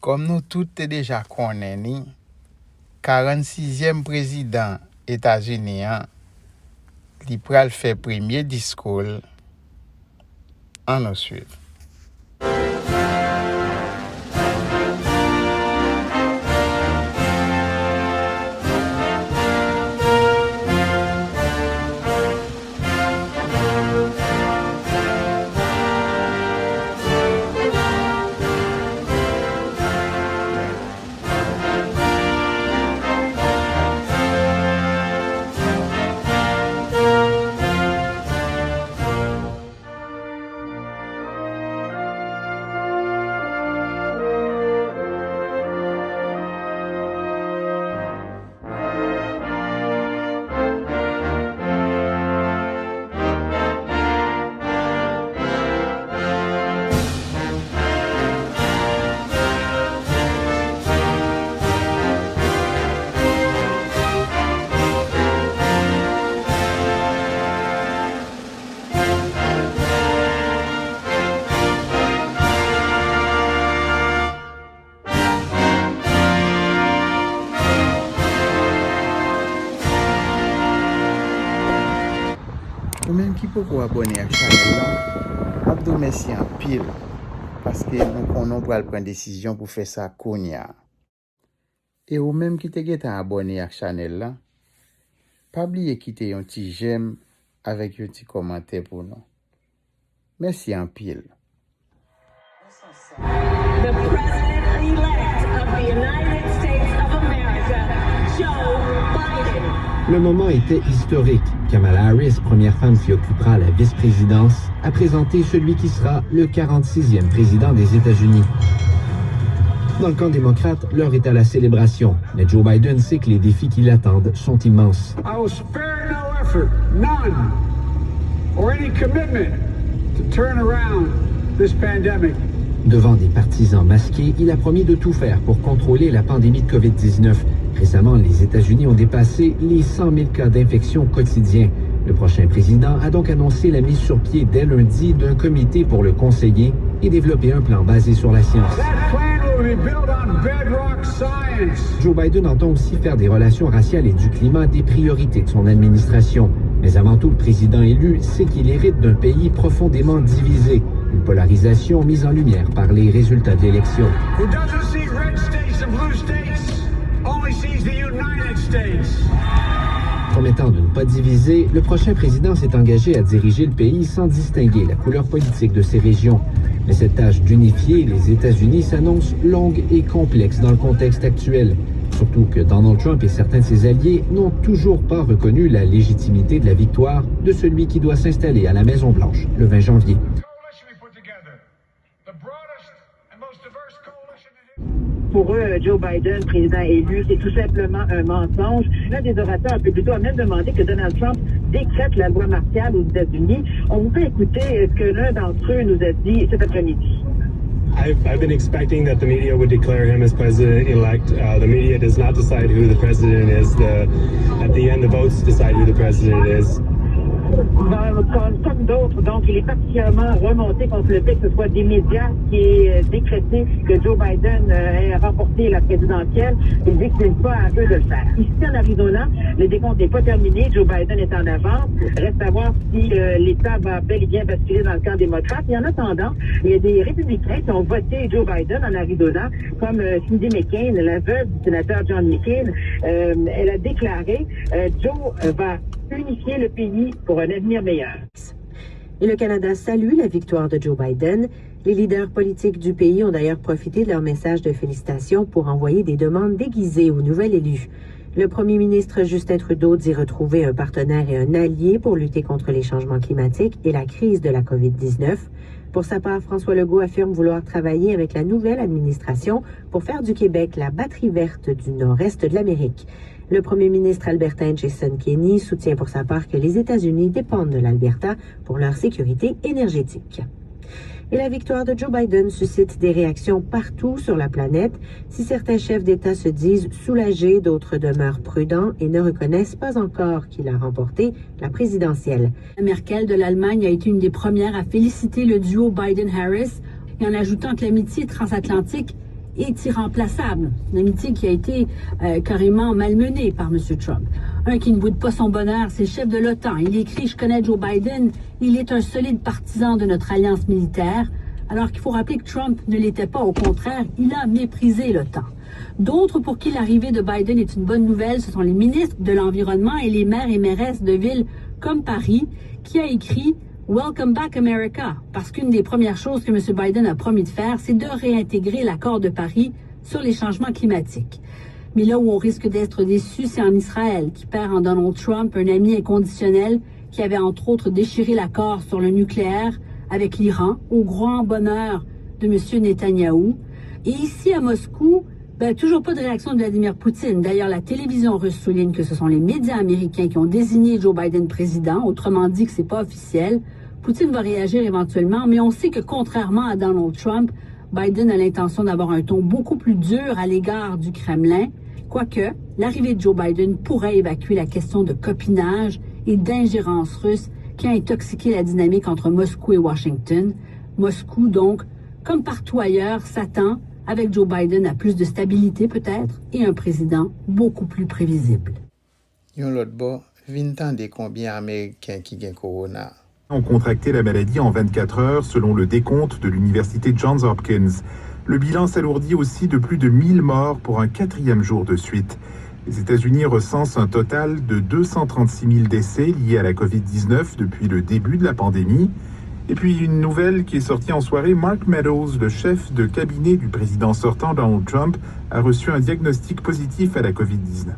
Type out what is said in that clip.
Comme nous toutes déjà connaissons, 46e président États-Unis, il pral fait premier discours en nous suivre. Ou même qui peut abonner à la chaîne là, Abdou merci en pile parce que nous connaissons pour prendre décision pour faire ça konya. Et ou même qui te abonné à la chaîne là, pas oublier quitter un petit j'aime avec un petit commentaire pour nous. Merci en pile. The President-elect of the United States of America, Joe Biden. Le moment était historique. Kamala Harris, première femme qui occupera la vice-présidence, a présenté celui qui sera le 46e président des États-Unis. Dans le camp démocrate, l'heure est à la célébration, mais Joe Biden sait que les défis qui l'attendent sont immenses. I will spare no effort, none, or any commitment to turn around this pandemic. Devant des partisans masqués, il a promis de tout faire pour contrôler la pandémie de COVID-19. Récemment, les États-Unis ont dépassé les 100 000 cas d'infection quotidiens. Le prochain président a donc annoncé la mise sur pied dès lundi d'un comité pour le conseiller et développer un plan basé sur la science. That plan will be built on bedrock science. Joe Biden entend aussi faire des relations raciales et du climat des priorités de son administration. Mais avant tout, le président élu sait qu'il hérite d'un pays profondément divisé. Une polarisation mise en lumière par les résultats de l'élection. Who doesn't see red states and blue states, only sees the United States. Promettant de ne pas diviser, le prochain président s'est engagé à diriger le pays sans distinguer la couleur politique de ses régions. Mais cette tâche d'unifier les États-Unis s'annonce longue et complexe dans le contexte actuel. Surtout que Donald Trump et certains de ses alliés n'ont toujours pas reconnu la légitimité de la victoire de celui qui doit s'installer à la Maison-Blanche le 20 janvier. Pour eux, Joe Biden, président élu, c'est tout simplement un mensonge. L'un des orateurs un peu plus tôt a même demandé que Donald Trump décrète la loi martiale aux États-Unis. On vous fait écouter ce que l'un d'entre eux nous a dit cet après-midi. I've been expecting that the media would declare him as president-elect. The media does not decide who the president is. At the end, the votes decide who the president is. Comme d'autres, donc il est particulièrement remonté contre le fait que ce soit des médias qui aient décrété que Joe Biden ait remporté la présidentielle. Il dit que ce n'est pas à eux de le faire. Ici en Arizona, le décompte n'est pas terminé. Joe Biden est en avance. Reste à voir si l'État va bel et bien basculer dans le camp démocrate. Et en attendant, il y a des républicains qui ont voté Joe Biden en Arizona, comme Cindy McCain, la veuve du sénateur John McCain. Elle a déclaré Joe va unifier le pays pour un avenir meilleur. Et le Canada salue la victoire de Joe Biden. Les leaders politiques du pays ont d'ailleurs profité de leur message de félicitations pour envoyer des demandes déguisées au nouvel élu. Le premier ministre Justin Trudeau dit retrouver un partenaire et un allié pour lutter contre les changements climatiques et la crise de la COVID-19. Pour sa part, François Legault affirme vouloir travailler avec la nouvelle administration pour faire du Québec la batterie verte du nord-est de l'Amérique. Le premier ministre albertain Jason Kenney soutient pour sa part que les États-Unis dépendent de l'Alberta pour leur sécurité énergétique. Et la victoire de Joe Biden suscite des réactions partout sur la planète. Si certains chefs d'État se disent soulagés, d'autres demeurent prudents et ne reconnaissent pas encore qu'il a remporté la présidentielle. Merkel de l'Allemagne a été une des premières à féliciter le duo Biden-Harris et en ajoutant que l'amitié transatlantique est irremplaçable. Une amitié qui a été carrément malmenée par M. Trump. Un qui ne boude pas son bonheur, c'est le chef de l'OTAN. Il écrit « Je connais Joe Biden, il est un solide partisan de notre alliance militaire », alors qu'il faut rappeler que Trump ne l'était pas. Au contraire, il a méprisé l'OTAN. D'autres pour qui l'arrivée de Biden est une bonne nouvelle, ce sont les ministres de l'Environnement et les maires et mairesses de villes comme Paris, qui a écrit « Welcome back America », parce qu'une des premières choses que M. Biden a promis de faire, c'est de réintégrer l'accord de Paris sur les changements climatiques. Mais là où on risque d'être déçu, c'est en Israël, qui perd en Donald Trump un ami inconditionnel qui avait entre autres déchiré l'accord sur le nucléaire avec l'Iran, au grand bonheur de M. Netanyahou. Et ici à Moscou, toujours pas de réaction de Vladimir Poutine. D'ailleurs, la télévision russe souligne que ce sont les médias américains qui ont désigné Joe Biden président, autrement dit que c'est pas officiel. Poutine va réagir éventuellement, mais on sait que contrairement à Donald Trump, Biden a l'intention d'avoir un ton beaucoup plus dur à l'égard du Kremlin, quoique l'arrivée de Joe Biden pourrait évacuer la question de copinage et d'ingérence russe qui a intoxiqué la dynamique entre Moscou et Washington. Moscou, donc, comme partout ailleurs, s'attend, avec Joe Biden, à plus de stabilité peut-être et un président beaucoup plus prévisible. Yon lot bo, vin tande combien Américains qui gen corona. Ont contracté la maladie en 24 heures selon le décompte de l'université Johns Hopkins. Le bilan s'alourdit aussi de plus de 1000 morts pour un 4e jour de suite. Les États-Unis recensent un total de 236 000 décès liés à la COVID-19 depuis le début de la pandémie. Et puis une nouvelle qui est sortie en soirée, Mark Meadows, le chef de cabinet du président sortant Donald Trump, a reçu un diagnostic positif à la COVID-19.